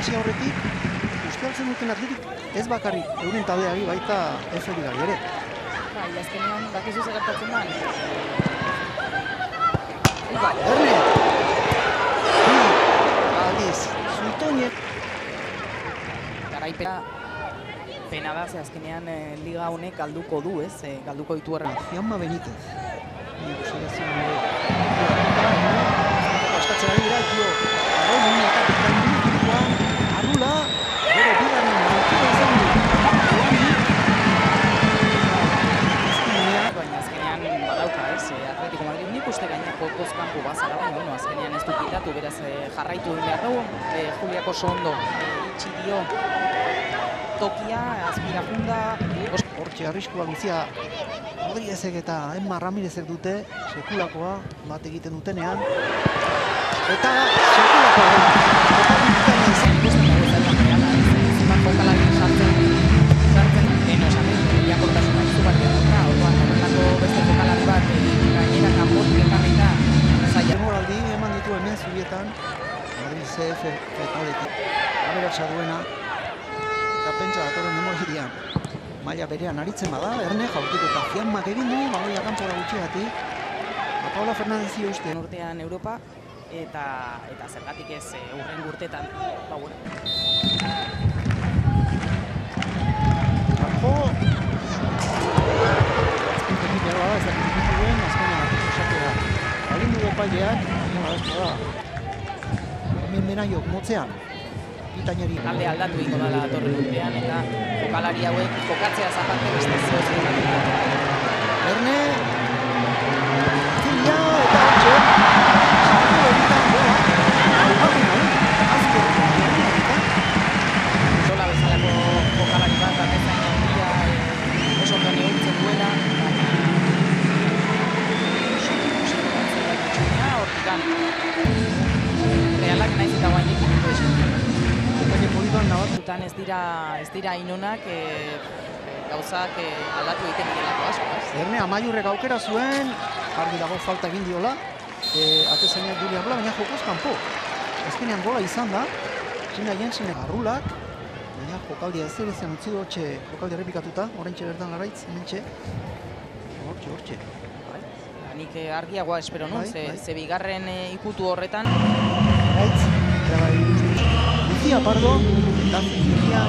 hasi aurretik, uste altzen duten atletik ez bakarrik euren taldeari baita F-ligari ere. Bai, azkenean bakizu zer gertatzen da. Erne! Aldiz, Zutoinek. Garaipena pena da, ze azkenean liga honek galduko du, ez? Galduko ditu erra. Fiamma Benitez. Eskatzen ari dira, tio. Arrula, gero bigarren mantua izan du. Baina azkenean badauka, ez? Atletico Madrid nik uste gaina jokoz kanpo bazara, baina azkenean ez du kitatu, beraz jarraitu egin behar dugu. Juliako oso ondo itxi dio tokia, azpirafunda. Hortxe arriskua bizia Rodríguezek eta Emma Ramirezek dute, sekulakoa bat egiten dutenean. Eta sekulakoa Demoraldi eman ditu hemen zubietan Madrid CF taldetik aberatsa duena eta pentsa datorren demoraldian maila berean aritzen bada, Erne jaurtiko eta Fiammak egin du, baloia kanpora gutxigatik. Paula Fernandezi uste. Urtean Europa eta zergatik ez urren urtetan. Ba, bueno. Kampo. Azkentekin behar bada, ez dakit duen, azkenean artiko esatera. Agindu epaileak, nola ez da. Hemen Benaiok motzean. Itaineri. Talde aldatu ingo dala datorren urtean eta jokalari hauek jokatzea zaparte beste zehoz egin. Erne. Zilia eta hortxe. Sartu egiten goa. Zola bezalako jokalari bat, atezain handia, oso ondo neurtzen duela. Hortikan. Realak naiz eta guainik ikutu esan. Zutan ez dira inonak gauzak aldatu egiten direlako asko. Erne Amaiurrek aukera zuen, argi dago falta egin diola, atezainak Julia Bla, baina jokoz kanpo. Azkenean gola izan da, Zina Jensenek arrulak, baina jokaldia ez erezean utzi du hortxe jokaldia errepikatuta, oraintxe bertan Larraitz, hementxe. Hortxe. Nik argiagoa espero nun, ze bigarren ikutu horretan. Larraitz, Lucia Pardo, eta Lucia